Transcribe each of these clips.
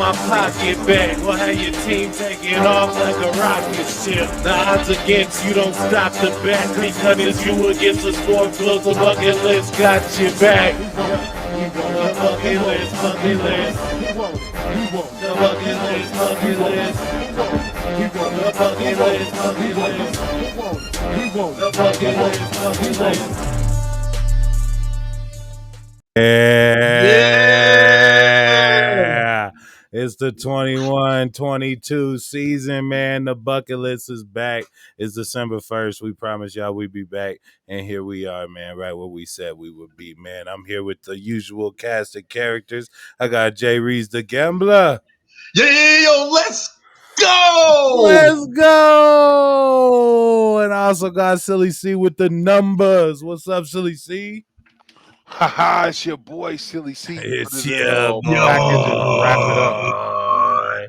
my pocket back. We'll have your team taking off like a rocket ship. The odds against you don't stop the bet, because it's you against the sports books. The bucket list got your back. The bucket list, bucket list. The bucket list, bucket list. The bucket list, bucket list. The bucket list, bucket list. Yeah. It's the 21-22 season, man. The bucket list is back. It's December 1st. We promised y'all we'd be back. And here we are, man, right where we said we would be, man. I'm here with the usual cast of characters. I got Jay Reeves the Gambler. Yo, let's go! Let's go! And I also got Silly C with the numbers. What's up, Silly C? Haha, it's your boy Silly C. It's Put it in your a package and wrap it up. boy.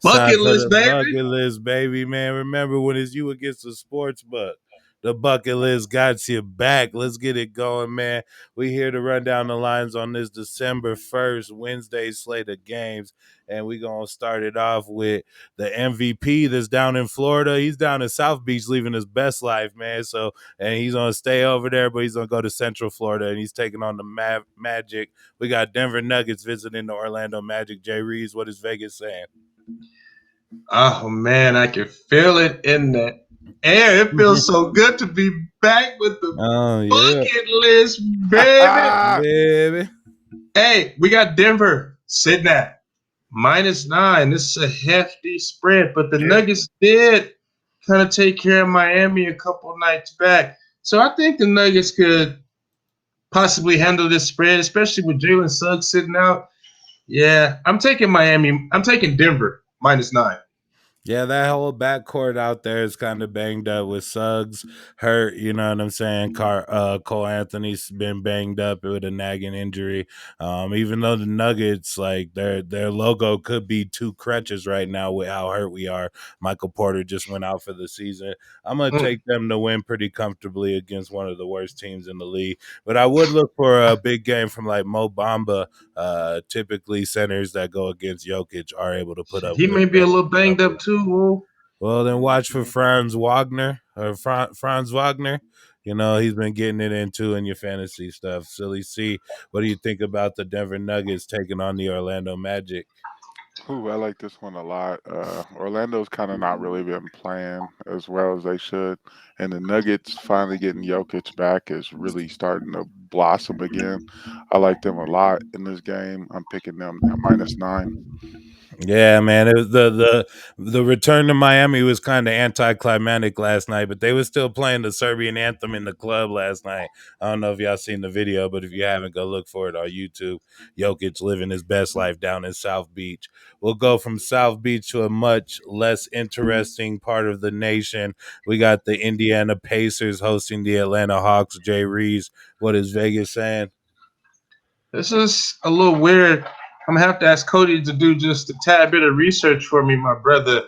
Bucket Time for list, the baby. bucket list, baby, man. Remember when it's you against the sports book. The bucket list got you back. Let's get it going, man. We here to run down the lines on this December 1st, Wednesday slate of games. And we're going to start it off with the MVP that's down in Florida. He's down in South Beach living his best life, man. So, and he's going to stay over there, but he's going to go to Central Florida, and he's taking on the Magic. We got Denver Nuggets visiting the Orlando Magic. Jay Reeves, what is Vegas saying? Oh, man, I can feel it in the air. It feels so good to be back with the bucket list, baby. Baby. Hey, we got Denver sitting at -9. This is a hefty spread, but the Nuggets did kind of take care of Miami a couple nights back. So I think the Nuggets could possibly handle this spread, especially with Jalen Suggs sitting out. Yeah, I'm taking Miami. I'm taking Denver -9. Yeah, that whole backcourt out there is kind of banged up with Suggs hurt. You know what I'm saying? Cole Anthony's been banged up with a nagging injury. Even though the Nuggets, like their logo could be two crutches right now with how hurt we are. Michael Porter just went out for the season. I'm gonna take them to win pretty comfortably against one of the worst teams in the league. But I would look for a big game from like Mo Bamba. Typically, centers that go against Jokic are able to put up. He may be a little banged up too. Well, then watch for Franz Wagner. You know, he's been getting it into in your fantasy stuff. Silly C, what do you think about the Denver Nuggets taking on the Orlando Magic? Ooh, I like this one a lot. Orlando's kind of not really been playing as well as they should. And the Nuggets finally getting Jokic back is really starting to blossom again. I like them a lot in this game. I'm picking them at -9. Yeah, man. It was the return to Miami was kind of anticlimactic last night, but they were still playing the Serbian anthem in the club last night. I don't know if y'all seen the video, but if you haven't, go look for it on YouTube. Jokic living his best life down in South Beach. We'll go from South Beach to a much less interesting part of the nation. We got the Indiana Pacers hosting the Atlanta Hawks. Jay Reeves, what is Vegas saying? This is a little weird. I'm going to have to ask Cody to do just a tad bit of research for me, my brother.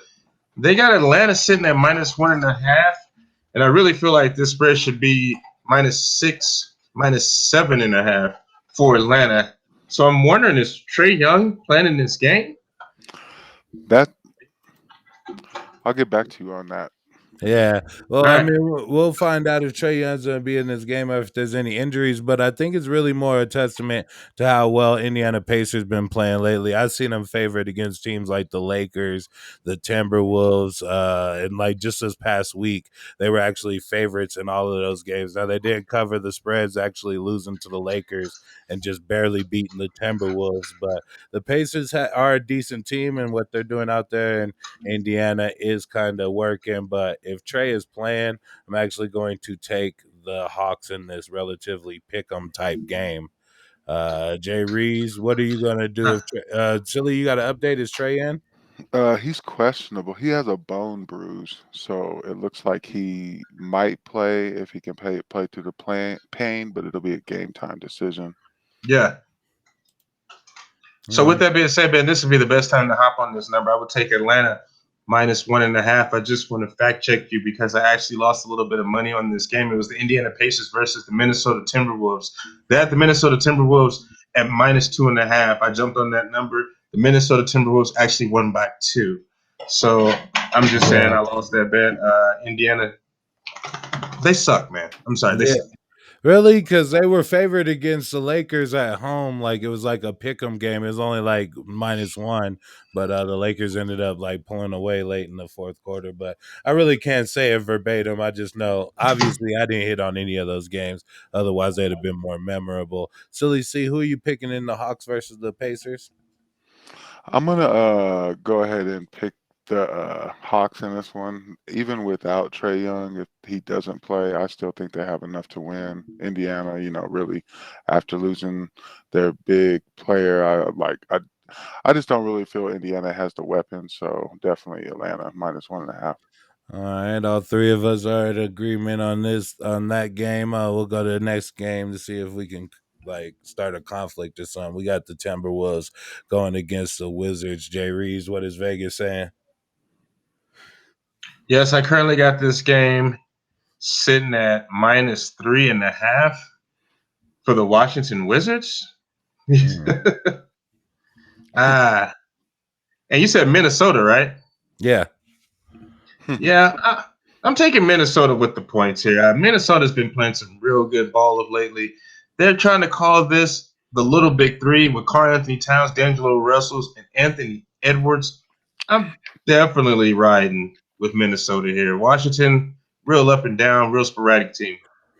They got Atlanta sitting at -1.5, and I really feel like this spread should be -6, -7.5 for Atlanta. So I'm wondering, is Trae Young playing in this game? I'll get back to you on that. Yeah, well, Right. I mean, we'll find out if Trae Young's going to be in this game or if there's any injuries, but I think it's really more a testament to how well Indiana Pacers been playing lately. I've seen them favored against teams like the Lakers, the Timberwolves, and like just this past week, they were actually favorites in all of those games. Now, they didn't cover the spreads, actually losing to the Lakers and just barely beating the Timberwolves, but the Pacers are a decent team, and what they're doing out there in Indiana is kind of working, but if Trae is playing, I'm actually going to take the Hawks in this relatively pick-em type game. Jay Reeves, what are you going to do if Silly, you got to update his Trae in? He's questionable. He has a bone bruise, so it looks like he might play if he can play through the pain, but it'll be a game time decision. Yeah. So with that being said, Ben, this would be the best time to hop on this number. I would take Atlanta -1.5. I just want to fact check you because I actually lost a little bit of money on this game. It was the Indiana Pacers versus the Minnesota Timberwolves. They had the Minnesota Timberwolves at -2.5. I jumped on that number. The Minnesota Timberwolves actually won by 2. So I'm just saying Yeah. I lost that bet. Indiana, they suck, man. I'm sorry, they Yeah. suck. Really? Because they were favored against the Lakers at home. Like it was like a pick'em game. It was only like -1, but the Lakers ended up like pulling away late in the fourth quarter. But I really can't say it verbatim. I just know obviously I didn't hit on any of those games. Otherwise, they'd have been more memorable. Silly C, who are you picking in the Hawks versus the Pacers? I'm gonna go ahead and pick the Hawks in this one. Even without Trey Young, if he doesn't play, I still think they have enough to win. Indiana, really, after losing their big player, I just don't really feel Indiana has the weapons. So definitely Atlanta -1.5. All right, all three of us are in agreement on that game. We'll go to the next game to see if we can like start a conflict or something. We got the Timberwolves going against the Wizards. Jay Reeves, what is Vegas saying? Yes, I currently got this game sitting at -3.5 for the Washington Wizards. Mm. ah, and you said Minnesota, right? Yeah, Yeah, I'm taking Minnesota with the points here. Minnesota's been playing some real good ball of lately. They're trying to call this the Little Big Three with Karl Anthony Towns, D'Angelo Russell, and Anthony Edwards. I'm definitely riding with Minnesota here. Washington, real up and down, real sporadic team.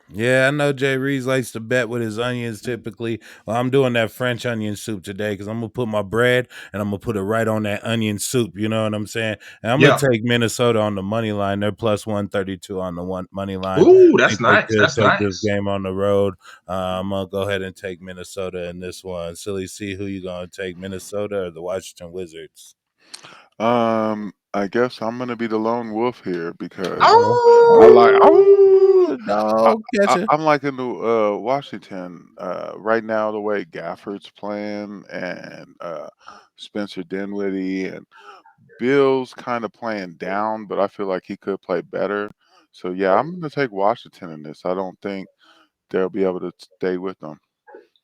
yeah, I know Jay Reeves likes to bet with his onions typically. Well, I'm doing that French onion soup today because I'm gonna put my bread and I'm gonna put it right on that onion soup. You know what I'm saying? And I'm gonna Yeah. take Minnesota on the money line. They're +132 on the one money line. Ooh, I that's think they nice. could That's take this nice. game on the road. I'm gonna go ahead and take Minnesota in this one. Silly C, who you gonna take, Minnesota or the Washington Wizards? I guess I'm gonna be the lone wolf here because Uh-oh. I like. Oh no, catch it. I'm liking the Washington right now. The way Gafford's playing and Spencer Dinwiddie and Bill's kind of playing down, but I feel like he could play better. So yeah, I'm going to take Washington in this. I don't think they'll be able to stay with them.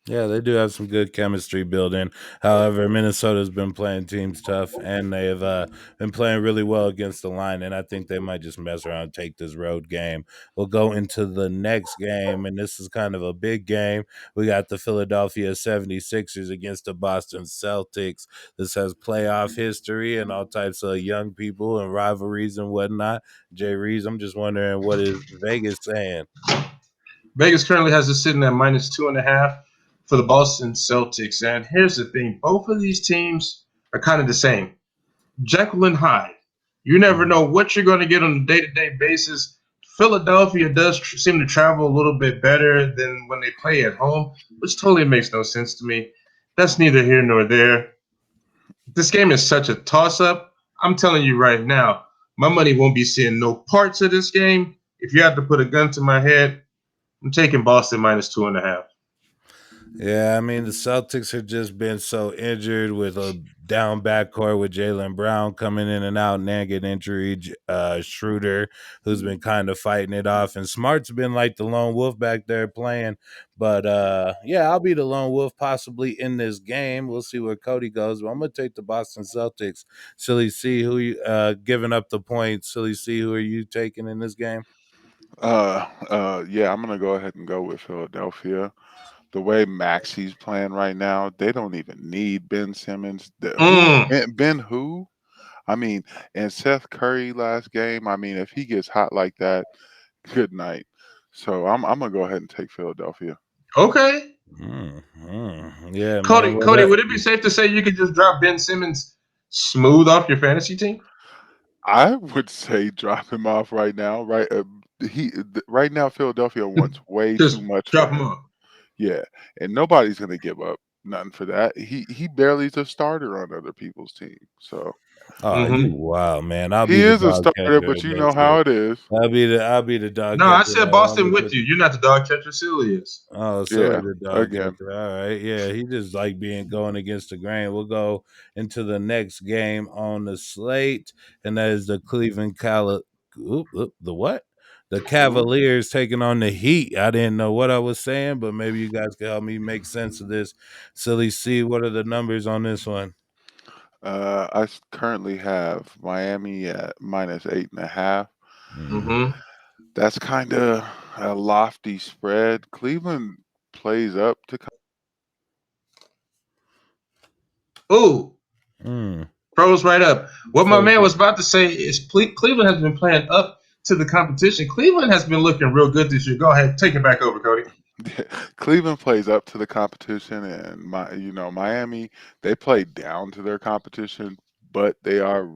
Yeah, they do have some good chemistry building. However, Minnesota's been playing teams tough, and they've been playing really well against the line. And I think they might just mess around and take this road game. We'll go into the next game, and this is kind of a big game. We got the Philadelphia 76ers against the Boston Celtics. This has playoff history and all types of young people and rivalries and whatnot. Jay Reeves, I'm just wondering what is Vegas saying? Vegas currently has it sitting at -2.5 for the Boston Celtics. And here's the thing: both of these teams are kind of the same. Jekyll and Hyde. You never know what you're going to get on a day-to-day basis. Philadelphia does seem to travel a little bit better than when they play at home, which totally makes no sense to me. That's neither here nor there. This game is such a toss-up. I'm telling you right now, my money won't be seeing no parts of this game. If you have to put a gun to my head, I'm taking Boston -2.5. Yeah, I mean the Celtics have just been so injured with a down backcourt with Jalen Brown coming in and out, nagging injury. Schroeder, who's been kind of fighting it off, and Smart's been like the lone wolf back there playing. But yeah, I'll be the lone wolf possibly in this game. We'll see where Cody goes. But I'm gonna take the Boston Celtics. Silly C, who you giving up the points? Silly C, who are you taking in this game? Yeah, I'm going to go ahead and go with Philadelphia. The way Maxi's playing right now, they don't even need Ben Simmons. Mm. Ben who? I mean, and Seth Curry last game. I mean, if he gets hot like that, good night. So I'm gonna go ahead and take Philadelphia. Okay. Yeah, man. Cody, would it be safe to say you could just drop Ben Simmons smooth off your fantasy team? I would say drop him off right now. Right now Philadelphia wants way too Just much for drop him him. off. Yeah, and nobody's gonna give up nothing for that. He barely is a starter on other people's team. So Oh, you Mm-hmm. wow, man. I'll he be the is a dog starter, catcher but in you know this shit. how it is. I'll be the dog No, catcher. I said That Boston only with puts you. You're not the dog catcher. Silly is. oh, silly Yeah, the dog again. catcher. All right. Yeah, he just like being going against the grain. We'll go into the next game on the slate, and that is the Cleveland the what? The Ooh. Cavaliers taking on the Heat. I didn't know what I was saying, but maybe you guys can help me make sense of this. Silly C, what are the numbers on this one? Currently have Miami at -8.5. Mm. Mm-hmm. That's kind of a lofty spread. Cleveland plays up to. Ooh, Mm. froze right up. What my Frozen. man was about to say is Cleveland has been playing up to the competition. Cleveland has been looking real good this year. Go ahead, take it back over, Cody. Cleveland plays up to the competition, and Miami, they play down to their competition, but they are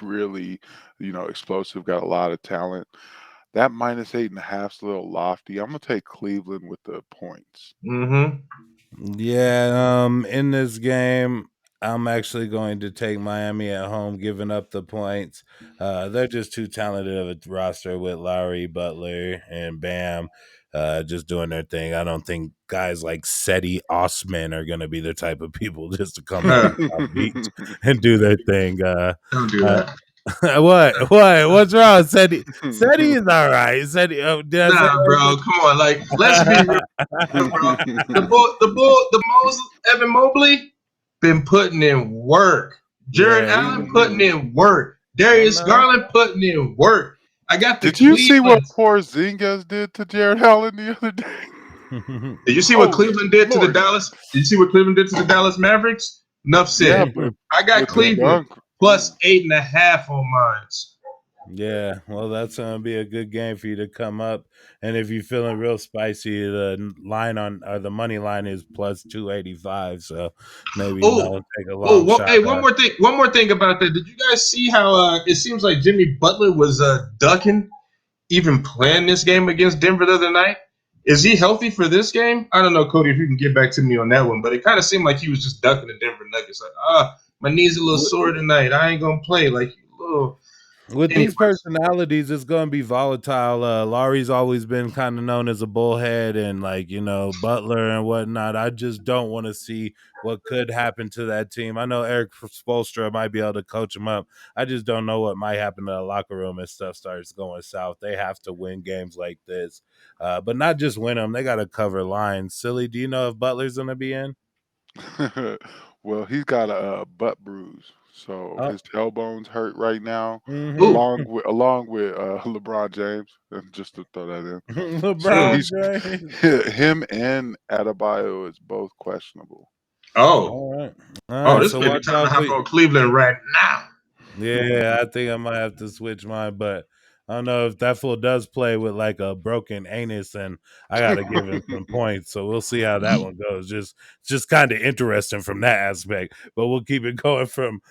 really explosive. Got a lot of talent. That -8.5 is a little lofty. I'm gonna take Cleveland with the points. Mm-hmm. Yeah, in this game, I'm actually going to take Miami at home, giving up the points. They're just too talented of a roster with Lowry, Butler, and Bam, just doing their thing. I don't think guys like Seti Osman are going to be the type of people just to come in and South Beach and do their thing. Don't do Uh, that. what's wrong? Seti is all right. Seti, did I say Nah, bro. Come on. Like, let's be real, bro. The Moses, Evan Mobley, been putting in work. Jared Yeah, Allen putting in work. I Darius know. Garland putting in work. I got the Did you see what Cleveland. Porzingis did to Jared Allen the other day? Did you see what Holy Cleveland did to the Lord! Dallas? Did you see what Cleveland did to the Dallas Mavericks? Enough Yeah, said. but I got with the Cleveland dunk, plus ooh. 8.5 on mine. Yeah, well, that's gonna be a good game for you to come up. And if you're feeling real spicy, the line on or the money line is plus 285. So maybe Oh, take a long shot. hey, one more thing. One more thing about that. Did you guys see how it seems like Jimmy Butler was ducking even playing this game against Denver the other night? Is he healthy for this game? I don't know, Cody, if you can get back to me on that one. But it kind of seemed like he was just ducking the Denver Nuggets. Like, my knee's a little sore tonight. I ain't gonna play. Like, little. With these Anyways. personalities, it's going to be volatile. Laurie's always been kind of known as a bullhead, and Butler and whatnot. I just don't want to see what could happen to that team. I know Eric Spoelstra might be able to coach them up. I just don't know what might happen to the locker room if stuff starts going south. They have to win games like this, but not just win them. They got to cover lines. Silly, do you know if Butler's going to be in? Well, he's got a butt bruise, so Oh, his tailbone's hurt right now, Ooh, along with LeBron James. Just to throw that in, so mm. LeBron he's James. him and Adebayo is both questionable. Oh, All right, oh, this So may be watch time to out for. hop on Cleveland right now. Yeah, I think I might have to switch mine, but I don't know if that fool does play with like a broken anus, and I got to give him some points. So we'll see how that one goes. Just kind of interesting from that aspect, but we'll keep it going from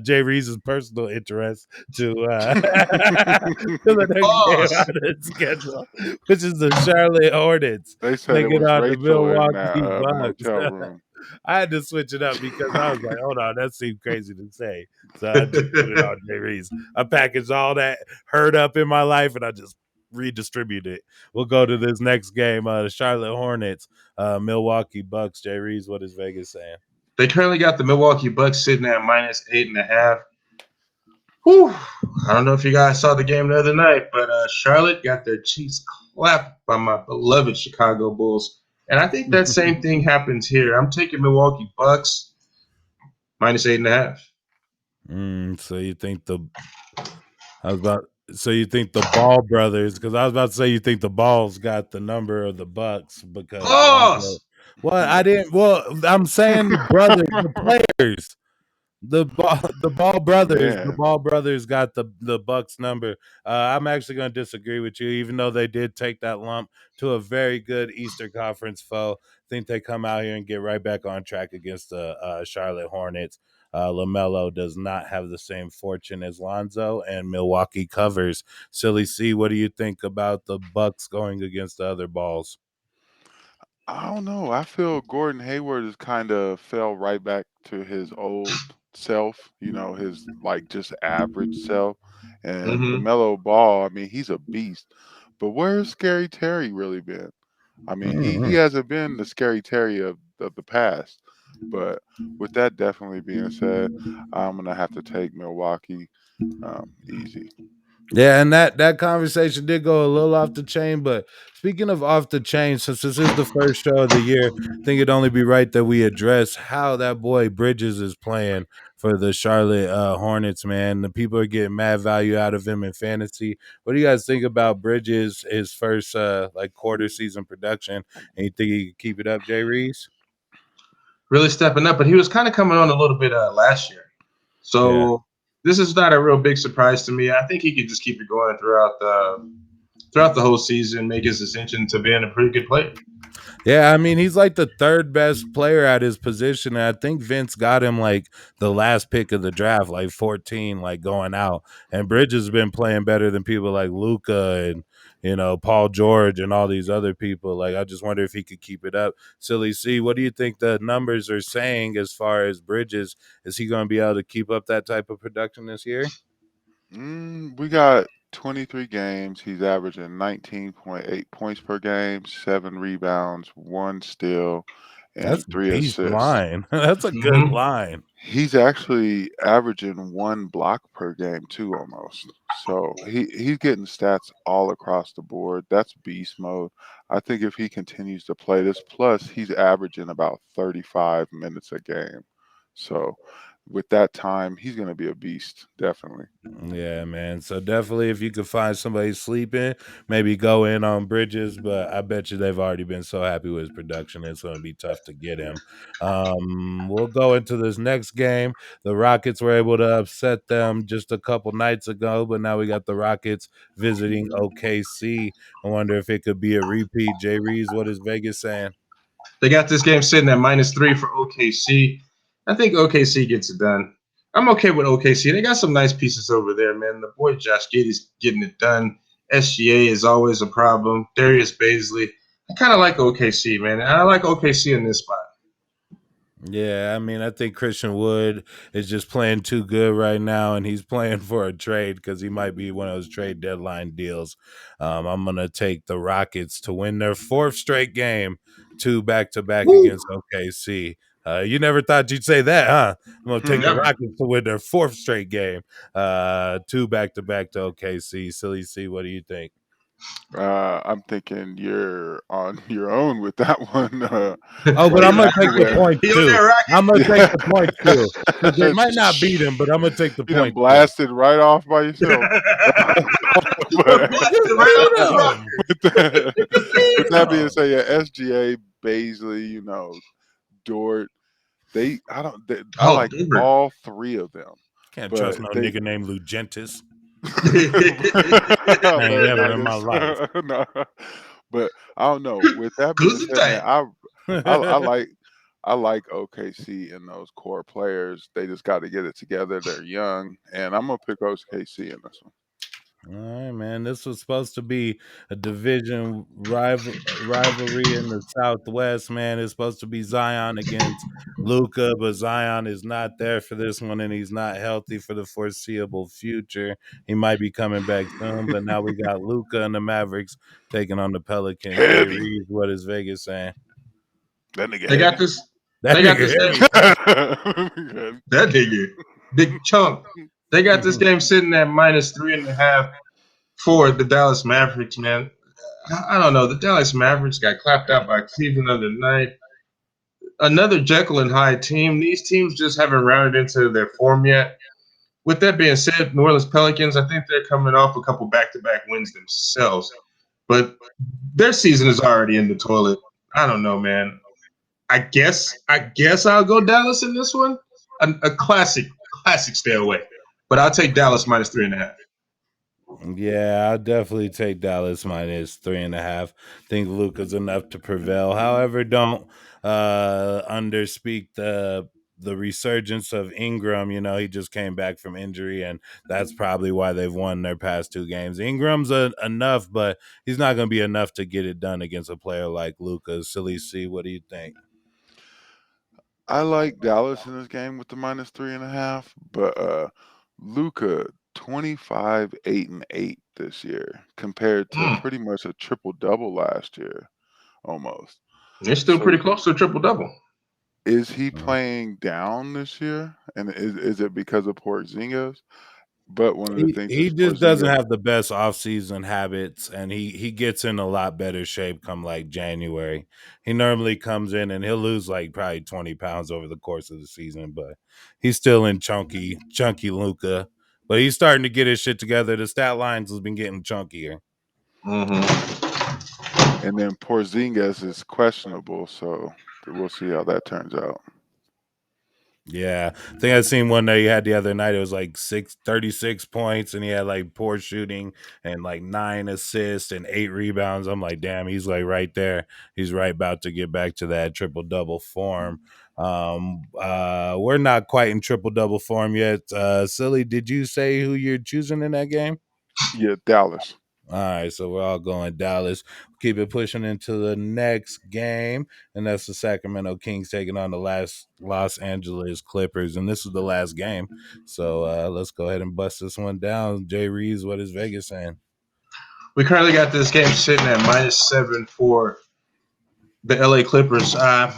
Jay Reese's personal interest to the next game Pause. on the schedule, which is the Charlotte Hornets They said it taking was on the Rachel in that Milwaukee Bucks. motel room. I had to switch it up because I was like, hold on, that seemed crazy to say. So I just put it on Jay Reese. I packaged all that hurt up in my life and I just redistribute it. We'll go to this next game, the Charlotte Hornets, Milwaukee Bucks. Jay Reese, what is Vegas saying? They currently got the Milwaukee Bucks sitting at minus 8.5. Whew. I don't know if you guys saw the game the other night, but Charlotte got their cheeks clapped by my beloved Chicago Bulls. And I think that same thing happens here. I'm taking Milwaukee Bucks minus 8.5. So you think I was about so you think the Ball brothers, because I was about to say you think the Balls got the number of the Bucks because Lonzo. Pause. Well, I didn't. Well, I'm saying the brothers, the players. The Man, ball brothers got the Bucks number. I'm actually going to disagree with you, even though they did take that lump to a very good Eastern Conference foe. I think they come out here and get right back on track against the Charlotte Hornets. Lamelo does not have the same fortune as Lonzo, and Milwaukee covers. Silly C, what do you think about the Bucks going against the other balls? I don't know. I feel Gordon Hayward has kind of fell right back to his old self, his like just average self. And Mm-hmm. LaMelo Ball, I mean, he's a beast. But where's Scary Terry really been? I mean, he Mhm. hasn't been the Scary Terry of the past. But with that definitely being said, I'm gonna have to take Milwaukee easy. Yeah, and that conversation did go a little off the chain. But speaking of off the chain, since this is the first show of the year, I think it'd only be right that we address how that boy Bridges is playing for the Charlotte Hornets. Man, the people are getting mad value out of him in fantasy. What do you guys think about Bridges? His first like quarter season production, and you think he could keep it up, Jay Reeves? Really stepping up, but he was kind of coming on a little bit last year. Yeah. So this is not a real big surprise to me. I think he could just keep it going throughout the whole season, make his ascension to being a pretty good player. Yeah, I mean, he's like the third best player at his position. And I think Vince got him like the last pick of the draft, like 14, like going out. And Bridges has been playing better than people like Luca and, Paul George and all these other people. Like, I just wonder if he could keep it up. Silly C, what do you think the numbers are saying as far as Bridges? Is he going to be able to keep up that type of production this year? We got 23 games. He's averaging 19.8 points per game, 7 rebounds, 1 steal, That's and a 3 beast assists. line. That's a good Mm-hmm. line. He's actually averaging 1 block per game too, almost. So he's getting stats all across the board. That's beast mode. I think if he continues to play this, plus he's averaging about 35 minutes a game. So with that time, he's going to be a beast, definitely. Yeah, man. So definitely, if you could find somebody sleeping, maybe go in on Bridges. But I bet you they've already been so happy with his production, it's going to be tough to get him. We'll go into this next game. The Rockets were able to upset them just a couple nights ago, but now we got the Rockets visiting OKC. I wonder if it could be a repeat. Jay Reeves, what is Vegas saying? They got this game sitting at -3 for OKC. I think OKC gets it done. I'm okay with OKC. They got some nice pieces over there, man. The boy Josh Giddey's getting it done. SGA is always a problem. Darius Baisley. I kind of like OKC, man. I like OKC in this spot. Yeah, I mean, I think Christian Wood is just playing too good right now, and he's playing for a trade because he might be one of those trade deadline deals. I'm going to take the Rockets to win their fourth straight game, two back to back Woo! against OKC. You never thought you'd say that, huh? I'm going to take the Never. Rockets to win their fourth straight game, two back to back to OKC. Silly C, what do you think? I'm thinking you're on your own with that one. Oh, but He I'm on gonna that take the rocket. Yeah. points He on too. that rocket. I'm gonna take the points too because they might not beat him, You but I'm gonna take the done points too. blasted right off by yourself. But Blasted Just right off beat his him. rocket. with that, Just beat with that being him. said, yeah, SGA, Baisley, Dort, I Oh, like Denver. all three of them, Can't trust but no they nigga named Lugentis. I ain't ever in my Leonidas. life. No, but I don't know. With that being Who's the said, man, type? I like OKC and those core players. They just got to get it together. They're young, and I'm gonna pick OKC in this one. All right, man. This was supposed to be a division rivalry in the Southwest, man. It's supposed to be Zion against Luca, but Zion is not there for this one, and he's not healthy for the foreseeable future. He might be coming back soon, but now we got Luca and the Mavericks taking on the Pelicans. Jay Heavy. Reeves, what is Vegas saying? That nigga They got heavy. this. That They got nigga this game. heavy. That nigga, big chunk. They got this game sitting at -3.5 for the Dallas Mavericks, man. I don't know. The Dallas Mavericks got clapped out by Cleveland the other night. Another Jekyll and Hyde team. These teams just haven't rounded into their form yet. With that being said, New Orleans Pelicans, I think they're coming off a couple back-to-back wins themselves, but their season is already in the toilet. I don't know, man. I guess I'll go Dallas in this one. A classic stay away. But I'll take Dallas -3.5. Yeah, I'll definitely take Dallas -3.5. Think Luca's enough to prevail. However, don't underspeak the resurgence of Ingram. He just came back from injury, and that's probably why they've won their past two games. Ingram's enough, but he's not going to be enough to get it done against a player like Luca. Silly C, what do you think? I like Dallas in this game with the -3.5, but Luca 25, 8 and 8 this year compared to Mm, pretty much a triple double last year almost. they're still So pretty close to a triple double. is he playing down this year? And is it because of Porzingis? But one of the things He is just doesn't Porzingis. have the best off-season habits, and he gets in a lot better shape come like January. He normally comes in and he'll lose like probably 20 pounds over the course of the season, but he's still in chunky Luca. But he's starting to get his shit together. The stat lines has been getting chunkier. And then Porzingis is questionable, so we'll see how that turns out. Yeah, I think I seen one that he had the other night. It was like 36 points, and he had like poor shooting and like 9 assists and 8 rebounds. I'm like, damn, he's like right there. He's right about to get back to that triple double form. We're not quite in triple double form yet. Silly, did you say who you're choosing in that game? Yeah, Dallas. All right, so we're all going Dallas. Keep it pushing into the next game, and that's the Sacramento Kings taking on the last Los Angeles Clippers, and this is the last game. So let's go ahead and bust this one down. Jay Reeves, what is Vegas saying? We currently got this game sitting at -7 for the LA Clippers.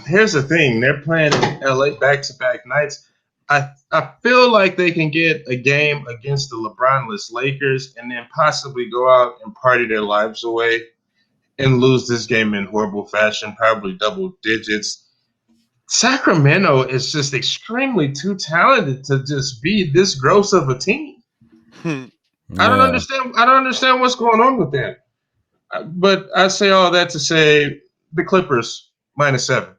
Here's the thing: they're playing in LA back-to-back nights. I feel like they can get a game against the LeBron-less Lakers and then possibly go out and party their lives away and lose this game in horrible fashion, probably double digits. Sacramento is just extremely too talented to just be this gross of a team. I don't Yeah. understand. I don't understand what's going on with that. But I say all that to say the Clippers -7.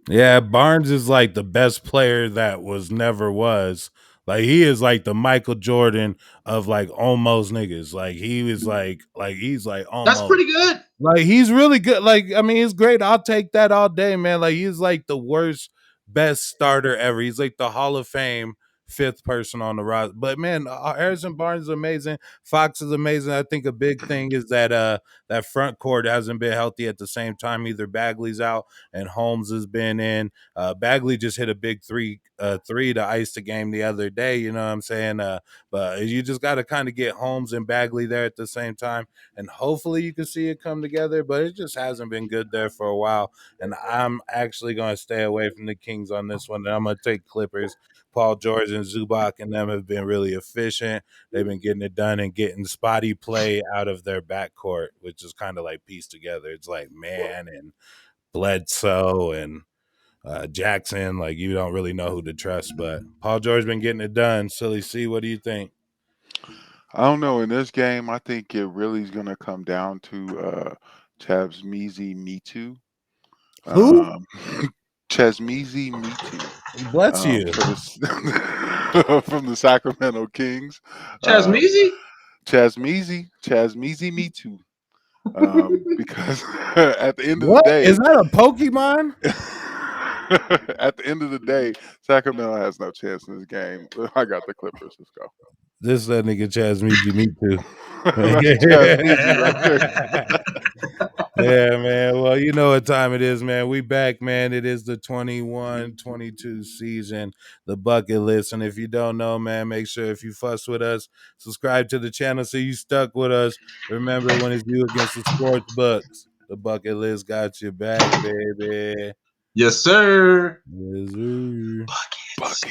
Yeah, Barnes is like the best player that never was. Like he is like the Michael Jordan of like almost niggas. Like he was he's like That's almost. pretty good. Like he's really good. Like I mean, he's great. I'll take that all day, man. Like he's like the worst, best starter ever. He's like the Hall of Fame fifth person on the roster. But man, Harrison Barnes is amazing. Fox is amazing. I think a big thing is that that front court hasn't been healthy at the same time. Either Bagley's out and Holmes has been in. Bagley just hit a big three to ice the game the other day. You know what I'm saying? But you just got to kind of get Holmes and Bagley there at the same time, and hopefully you can see it come together, but it just hasn't been good there for a while. And I'm actually going to stay away from the Kings on this one, and I'm going to take Clippers. Paul George and Zubac and them have been really efficient. They've been getting it done and getting spotty play out of their backcourt, which is kind of like pieced together. It's like Man and Bledsoe and Jackson. Like you don't really know who to trust, but Paul George been getting it done. Silly C, what do you think? I don't know. In this game, I think it really is going to come down to Chazmizi Mitu. Who? Chazmizi Mitu Bless you. for the from the Sacramento Kings. Chazmizi? Chazmizi Mitu. Because at the end of the What day, is that a Pokemon? at the end of the day, Sacramento has no chance in this game. I got the Clippers. Let's go. This that nigga Chazmizi, me too. That's Chazmizi right there. Yeah, man. Well, you know what time it is, man. We back, man. It is the 21-22 season, the bucket list. And if you don't know, man, make sure if you fuss with us, subscribe to the channel so you stuck with us. Remember, when it's you against the sports books, the bucket list got your back, baby. Yes, sir. Yes, sir. Buckets.